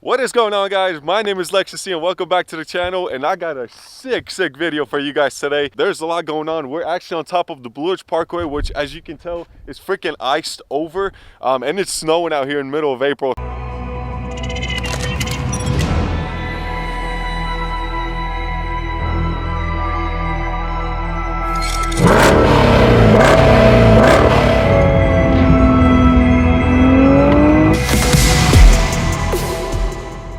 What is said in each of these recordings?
What is going on, guys? My name is Lextasy and welcome back to the channel, and I got a sick video for you guys today. There's a lot going on. We're actually on top of the Blue Ridge Parkway, which as you can tell is freaking iced over, and it's snowing out here in the middle of April.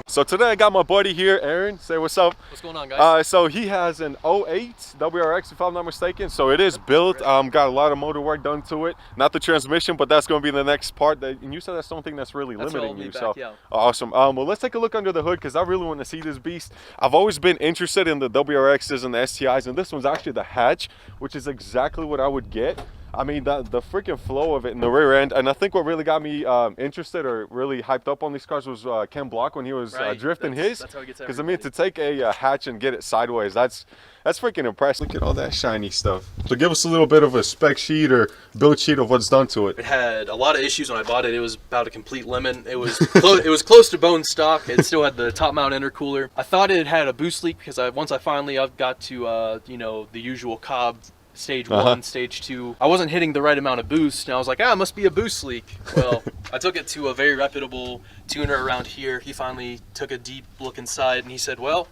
So today I got my buddy here, Aaron. Say what's up. What's going on, guys? So he has an '08 WRX, if I'm not mistaken. So it is built. Got a lot of motor work done to it. Not the transmission, but that's going to be the next part. And you said that's the only thing that's really limiting you. So yeah. Awesome. Well, let's take a look under the hood because I really want to see this beast. I've always been interested in the WRXs and the STIs, and this one's actually the hatch, which is exactly what I would get. I mean, the freaking flow of it in the rear end. And I think what really got me interested or really hyped up on these cars was Ken Block when he was drifting his. That's how he gets everything. Because I mean, to take a hatch and get it sideways, that's freaking impressive. Look at all that shiny stuff. So give us a little bit of a spec sheet or build sheet of what's done to it. It had a lot of issues when I bought it. It was about a complete lemon. It was it was close to bone stock. It still had the top mount intercooler. I thought it had a boost leak because once I finally got to you know, the usual Cobb stage 1, stage 2, I wasn't hitting the right amount of boost, and I was like, it must be a boost leak. Well, I took it to a very reputable tuner around here. He finally took a deep look inside, and he said, well,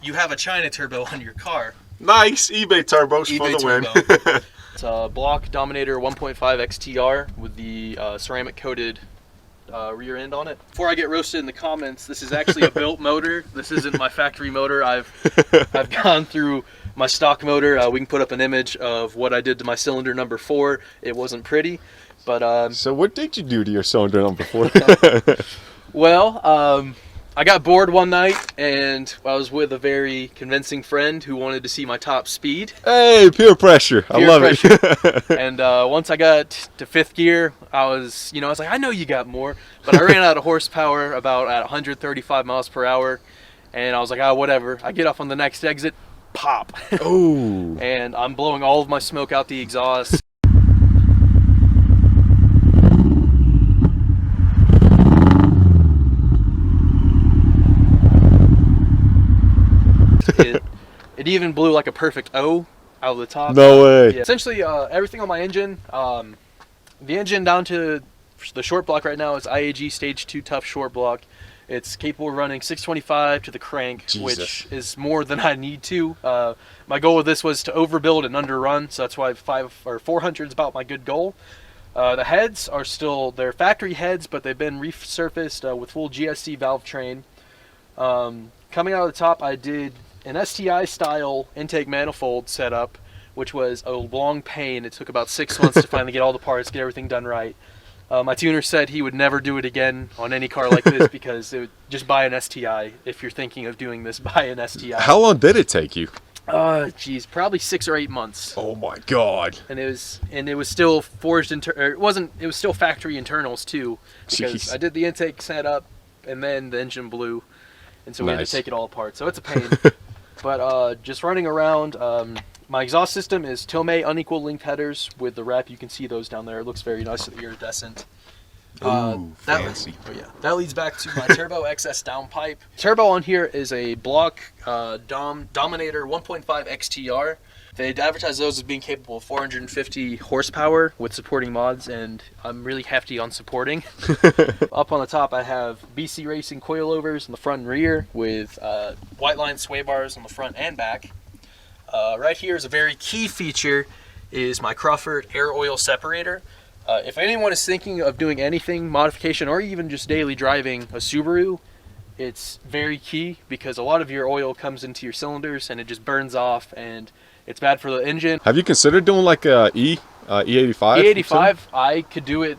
you have a China turbo on your car. Nice eBay turbos for the win. It's a Block Dominator 1.5 XTR with the ceramic coated rear end on it. Before I get roasted in the comments, this is actually a built motor. This isn't my factory motor. I've gone through my stock motor. We can put up an image of what I did to my cylinder number 4. It wasn't pretty, but so what did you do to your cylinder number 4? Well, I got bored one night and I was with a very convincing friend who wanted to see my top speed. Hey, peer pressure. I love it. And once I got to 5th gear, I was like, I know you got more, but I ran out of horsepower about at 135 miles per hour, and I was like, whatever. I get off on the next exit, pop. Oh. And I'm blowing all of my smoke out the exhaust. It even blew like a perfect O out of the top. No way. Yeah. Essentially, everything on my engine, the engine down to the short block right now is IAG Stage 2 Tough Short Block. It's capable of running 625 to the crank, which is more than I need to. My goal with this was to overbuild and underrun, so that's why 400 is about my good goal. The heads are still, they're factory heads, but they've been resurfaced with full GSC valve train. Coming out of the top, I did an STI style intake manifold setup, which was a long pain. It took about 6 months to finally get all the parts, get everything done right. My tuner said he would never do it again on any car like this because it would just buy an STI. If you're thinking of doing this, buy an STI. How long did it take you? Geez, probably 6 or 8 months. Oh my God. And it was still forged it was still factory internals too, because I did the intake setup and then the engine blew, and so we had to take it all apart. So it's a pain. But just running around, my exhaust system is Tomei unequal length headers with the wrap. You can see those down there. It looks very nice, iridescent. Ooh, fancy. That leads back to my Turbo XS downpipe. Turbo on here is a Block Dominator 1.5 XTR. They advertise those as being capable of 450 horsepower with supporting mods, and I'm really hefty on supporting. Up on the top, I have BC Racing coilovers in the front and rear with white line sway bars on the front and back. Right here is a very key feature, is my Crawford air oil separator. If anyone is thinking of doing anything, modification, or even just daily driving a Subaru, it's very key because a lot of your oil comes into your cylinders and it just burns off, and it's bad for the engine. Have you considered doing like a E85? E85, I could do it.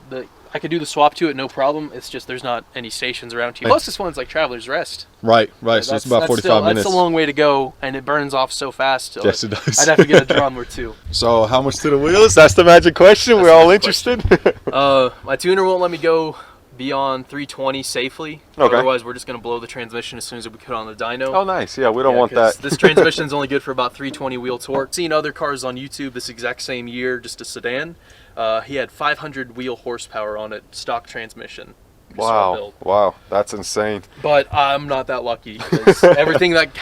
I could do the swap to it, no problem. It's just there's not any stations around here. Plus, this one's like Traveler's Rest. Right. So it's about 45 minutes. That's a long way to go, and it burns off so fast. So yes, it does. I'd have to get a drum or two. So how much to the wheels? That's the magic question. We're all interested. My tuner won't let me go beyond 320 safely. Okay. Otherwise, we're just going to blow the transmission as soon as we put on the dyno. Oh, nice. Yeah, we don't want that. This transmission is only good for about 320 wheel torque. Seen other cars on YouTube this exact same year, just a sedan. He had 500 wheel horsepower on it, stock transmission. Wow, build. wow, that's insane. But I'm not that lucky because everything that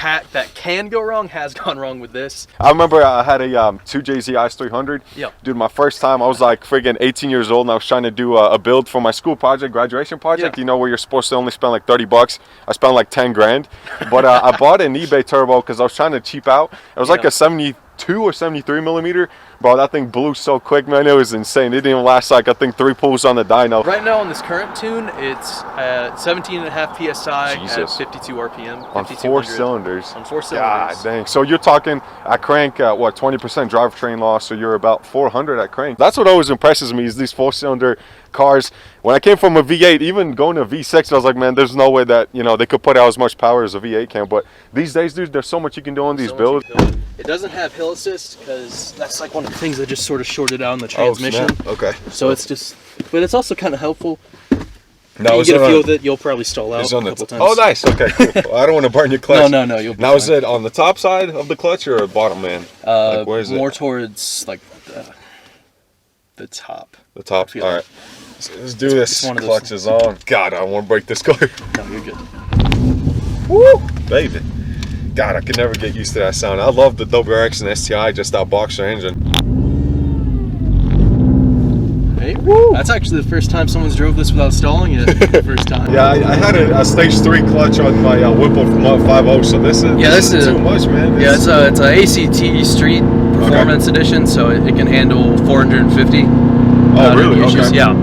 can go wrong has gone wrong with this. I remember I had a 2JZ Ice 300. Yeah. Dude, my first time, I was like friggin' 18 years old, and I was trying to do a build for my school project, graduation project. Yeah. You know, where you're supposed to only spend like 30 bucks. I spent like 10 grand. But I bought an eBay turbo because I was trying to cheap out. It was like a 72 or 73 millimeter. Bro, that thing blew so quick, man. It was insane. It didn't even last like, I think, 3 pulls on the dyno. Right now on this current tune, it's at 17.5 PSI Jesus. at 52 RPM. On 4 cylinders. On 4 God cylinders. dang. So you're talking at crank at what, 20% drivetrain loss, so you're about 400 at crank. That's what always impresses me is these 4-cylinder cars. When I came from a V8, even going to a V6, I was like, man, there's no way that, you know, they could put out as much power as a V8 can. But these days, dude, there's so much you can do on these builds. It doesn't have hill assist because that's like one of the things that just sort of shorted out in the transmission. Oh, okay. So it's just, but it's also kind of helpful. Now You get a feel that you'll probably stall out a couple times. Oh, nice. Okay, cool. Well, I don't want to burn your clutch. No, you'll be Now, fine. is it on the top side of the clutch or bottom, man? Like, where is it? More towards like the top. The top. feel All like- right. So let's do this. one of those Clutch is on. God, I want to break this car. No, you're good. Woo, baby. God, I can never get used to that sound. I love the WRX and STI, just that boxer engine. Hey, that's actually the first time someone's drove this without stalling it. The first time. Yeah, I had a stage 3 clutch on my Whipple from 5.0, so this is too much, man. Yeah, it's a ACT Street Performance Edition, so it can handle 450. Oh, really? Issues. Okay. Yeah.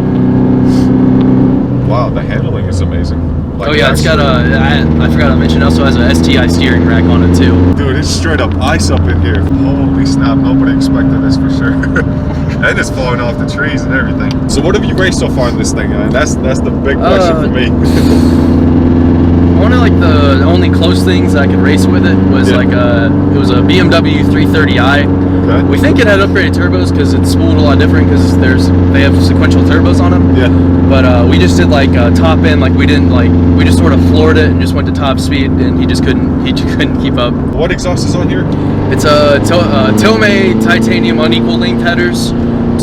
Wow, the handling is amazing. Like, Oh yeah, it's got I forgot to mention, it also has a STI steering rack on it too. Dude, it's straight up ice up in here. Holy snap, nobody expected this for sure. And it's falling off the trees and everything. So what have you raced so far in this thing, man? That's the big question for me. One of like the only close things I could race with it was like it was a BMW 330i. Okay. We think it had upgraded turbos because it's spooled a lot different because they have sequential turbos on them. Yeah. But we just did like top end, like we just sort of floored it and just went to top speed, and he just couldn't keep up. What exhaust is on here? It's a Tomei titanium unequal length headers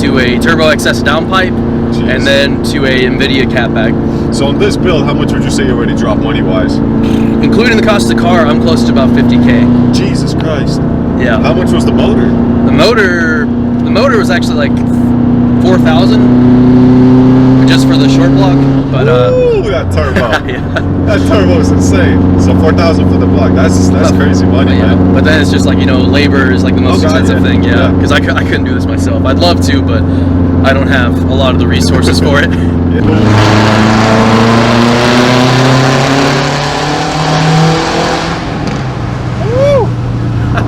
to a Turbo XS downpipe, Jeez. and then to a NVIDIA catback. So on this build, how much would you say you already dropped money-wise? Including the cost of the car, I'm close to about 50K. Jesus Christ. Yeah. How much was the motor? The motor was actually like 4,000 just for the short block, but Ooh, that turbo. yeah. That turbo is insane. So 4,000 for the block. That's crazy money, But, yeah. man. But then it's just like, you know, labor is like the most expensive thing, yeah. Because I couldn't do this myself. I'd love to, but I don't have a lot of the resources for it.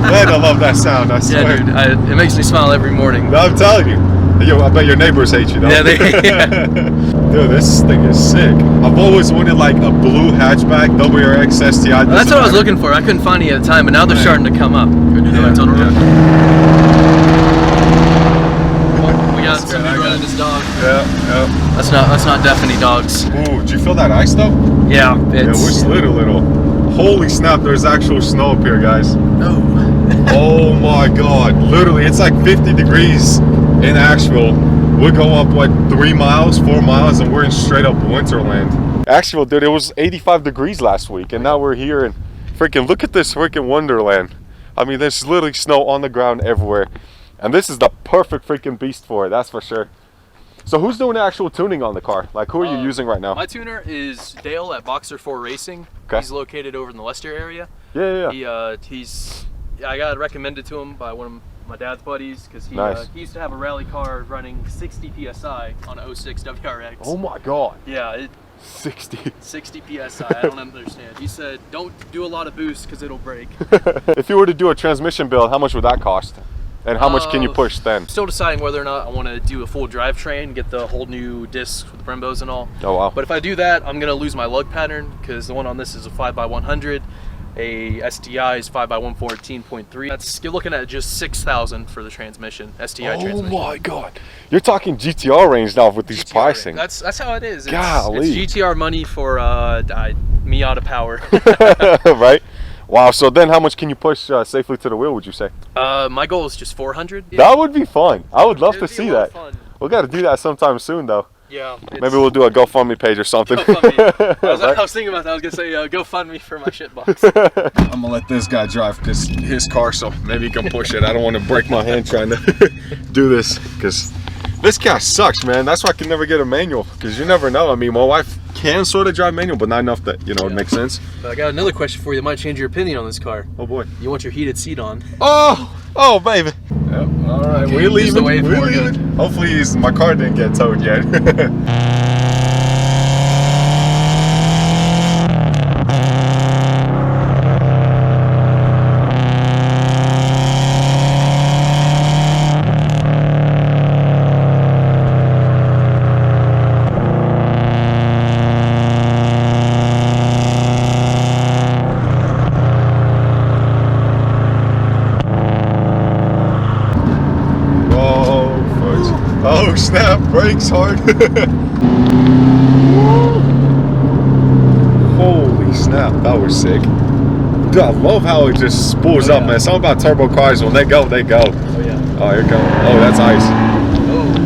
Man, I love that sound. I swear. Yeah, dude, it makes me smile every morning. No, I'm telling you. Yo, I bet your neighbors hate you, though. Yeah, Dude, this thing is sick. I've always wanted like a blue hatchback, WRX, STI. That's what I was looking for. I couldn't find any at the time, but now they're starting to come up. We got some people running this dog. Yeah. That's not deafening dogs. Ooh, did you feel that ice though? Yeah, Yeah, we slid a little. Holy snap, there's actual snow up here, guys. No. Oh my god. Literally, it's like 50 degrees in Asheville. We go up, what, 4 miles, and we're in straight up winterland. Asheville, dude, it was 85 degrees last week, and now we're here and freaking look at this freaking wonderland. I mean, there's literally snow on the ground everywhere. And this is the perfect freaking beast for it, that's for sure. So who's doing the actual tuning on the car? Like, who are you using right now? My tuner is Dale at Boxer 4 Racing. Okay. He's located over in the Leicester area. Yeah. I got recommended to him by one of my dad's buddies because he used to have a rally car running 60 psi on a 06 WRX. Oh my god. Yeah, 60 psi. I don't understand. He said, don't do a lot of boost because it'll break. If you were to do a transmission build, how much would that cost? And how much can you push then? Still deciding whether or not I want to do a full drivetrain, get the whole new discs with the Brembos and all. Oh wow. But if I do that, I'm going to lose my lug pattern because the one on this is a 5x100. A STI is 5x114.3. That's, you're looking at just 6,000 for the transmission, STI transmission. Oh my god. You're talking GTR range now with these pricing. That's how it is. Golly. It's GTR money for Miata power. Right? Wow, so then how much can you push safely to the wheel, would you say? My goal is just 400. That would be fun. I would love to It'd be see a lot that. of fun. We got to do that sometime soon, though. Yeah. Maybe we'll do a GoFundMe page or something. GoFundMe. I was thinking about that. I was gonna say GoFundMe for my shit box. I'm gonna let this guy drive because his car, so maybe he can push it. I don't want to break my hand trying to do this because this car sucks, man. That's why I can never get a manual because you never know. I mean, my wife can sort of drive manual, but not enough that, you know, it makes sense. But I got another question for you that might change your opinion on this car. Oh boy. You want your heated seat on? Oh, baby. Yep. All right, Okay, we're leaving. we're leaving. Hopefully, my car didn't get towed yet. Oh snap, brakes hard. Holy snap, that was sick. Dude, I love how it just spools up, man. Something about turbo cars, when they go, they go. Oh yeah. Oh, here it comes. Oh, that's ice.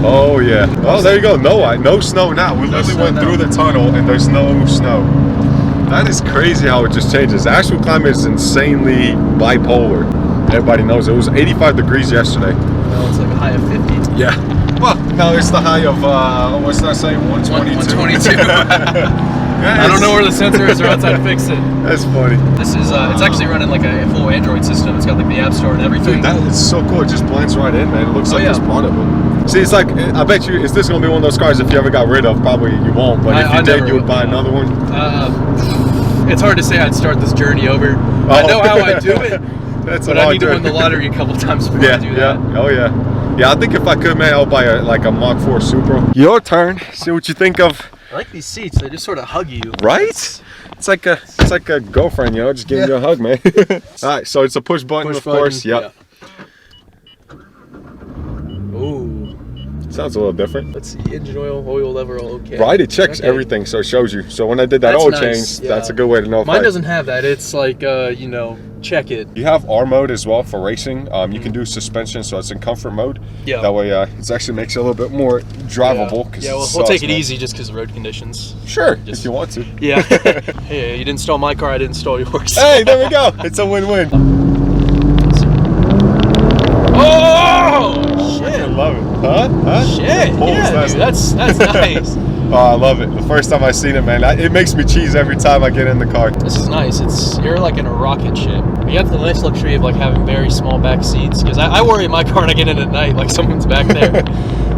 Oh yeah. Oh, there you go. No snow now. We literally went through the tunnel and there's no snow. That is crazy how it just changes. The actual climate is insanely bipolar. Everybody knows it was 85 degrees yesterday. Well, it's like a high of 50. Yeah. Well, now it's the high of, what's that say, 122? 122. Yeah, I don't know where the sensor is or else I'd fix it. That's funny. This is, it's actually running like a full Android system. It's got like the App Store and everything. Dude, that is so cool. It just blends right in, man. It looks like it's part of it. See, it's like, I bet you, is this going to be one of those cars if you ever got rid of? Probably you won't, but if you did, you would buy another one? It's hard to say I'd start this journey over. I know how I do it, but I need to win the lottery a couple times before I do that. Oh, yeah. Yeah, I think if I could, man, I'll buy like a Mach 4 Supra. Your turn. See what you think of. I like these seats. They just sort of hug you. Right? It's like a girlfriend, you know, just giving you a hug, man. All right, so it's a push button, of course. Yep. Ooh. Sounds a little different. Let's see, engine oil level, okay. Right, it checks everything, so it shows you. So when I did that oil change, that's a good way to know. Mine doesn't have that. It's like, you know, check it. You have R mode as well for racing. You can do suspension, so it's in comfort mode. Yeah. That way, it actually makes it a little bit more drivable. Yeah, we'll take it easy just because of road conditions. Sure, if you want to. Yeah. Hey, you didn't install my car, I didn't install yours. Hey, there we go. It's a win-win. Oh, shit. I love it. Huh? Shit. Yeah, dude, that's nice. Oh, I love it. The first time I seen it, man, it makes me cheese every time I get in the car. This is nice. You're like in a rocket ship. You have the nice luxury of like having very small back seats. Because I worry in my car when I get in at night, like someone's back there.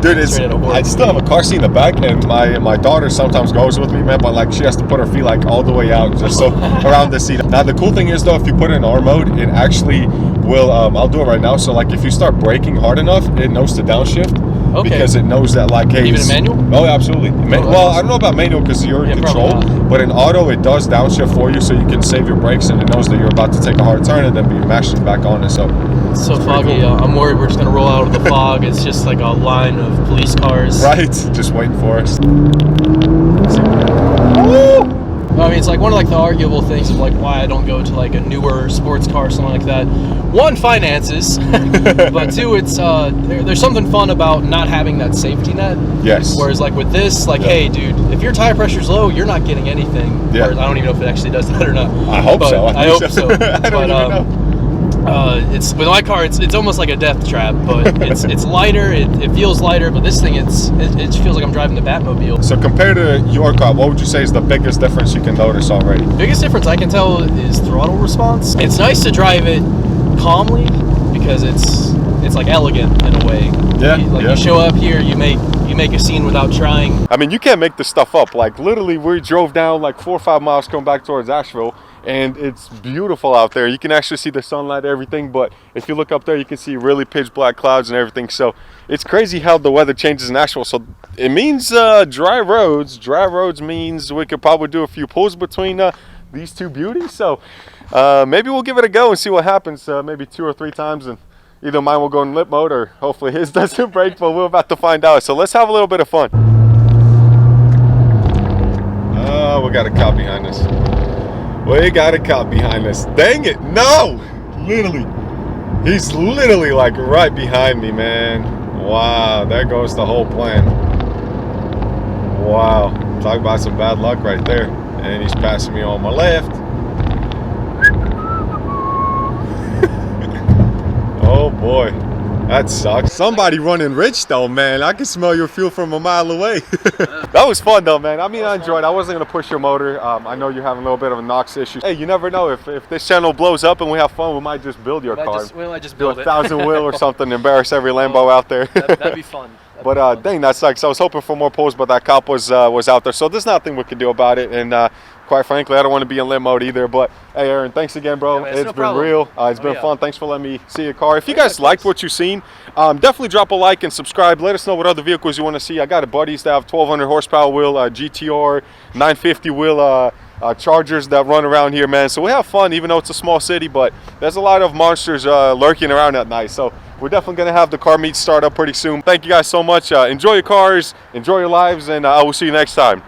Dude, I still have a car seat in the back, and my daughter sometimes goes with me, man, but like she has to put her feet like all the way out just so around the seat. Now the cool thing is though, if you put it in R mode, it actually will, I'll do it right now. So like if you start braking hard enough, it knows to downshift. Okay. Because it knows that, like, hey, even in manual? Oh, absolutely. Well, I don't know about manual because you're in control, but in auto, it does downshift for you, so you can save your brakes, and it knows that you're about to take a hard turn and then be mashing back on it. So it's so foggy. Cool. I'm worried we're just gonna roll out of the fog. It's just like a line of police cars. Right, just waiting for us. Woo! I mean, it's like one of like the arguable things of like why I don't go to like a newer sports car or something like that. One, finances, but two, it's there's something fun about not having that safety net. Yes. Whereas like with this, like, hey, dude, if your tire pressure's low, you're not getting anything. Yeah. Or I don't even know if it actually does that or not. I hope so. I hope so. I don't even know. It's with my car, it's almost like a death trap, but it's lighter. It feels lighter, but this thing, it feels like I'm driving the Batmobile. So compared to your car, what would you say is the biggest difference you can notice already? Biggest difference I can tell is throttle response. It's nice to drive it calmly because it's like elegant in a way. Yeah. You show up here, you make a scene without trying. I mean, you can't make this stuff up. Like literally, we drove down like 4 or 5 miles coming back towards Asheville. And it's beautiful out there. You can actually see the sunlight, everything, but if you look up there, you can see really pitch black clouds and everything. So it's crazy how the weather changes in Asheville. So it means dry roads. Dry roads means we could probably do a few pulls between these two beauties. So maybe we'll give it a go and see what happens. Maybe 2 or 3 times, and either mine will go in lip mode or hopefully his doesn't break, but we're about to find out. So let's have a little bit of fun. Oh, we got a cop behind us. We got a cop behind us. Dang it, no! Literally. He's literally like right behind me, man. Wow, there goes the whole plan. Wow, talk about some bad luck right there. And he's passing me on my left. Oh boy, that sucks. Somebody running rich though, man. I can smell your fuel from a mile away. That was fun though, man. I mean, I enjoyed it. I wasn't gonna push your motor. I know you're having a little bit of a NOx issue. Hey, you never know. If this channel blows up and we have fun, we might just build your car. We might just Do build a it. 1,000 wheel or something, embarrass every Lambo out there. That'd be fun. But dang, that sucks. I was hoping for more posts, but that cop was out there. So there's nothing we can do about it. And quite frankly, I don't want to be in limp mode either. But hey, Aaron, thanks again, bro. Yeah, man, it's no been problem. real. It's been yeah. fun. Thanks for letting me see your car. If you guys liked what you've seen, definitely drop a like and subscribe. Let us know what other vehicles you want to see. I got a buddies that have 1,200 horsepower wheel, GTR, 950 wheel. Chargers that run around here, man. So we have fun, even though it's a small city, but there's a lot of monsters lurking around at night. So we're definitely going to have the car meet start up pretty soon. Thank you guys so much. Enjoy your cars, enjoy your lives, and I will see you next time.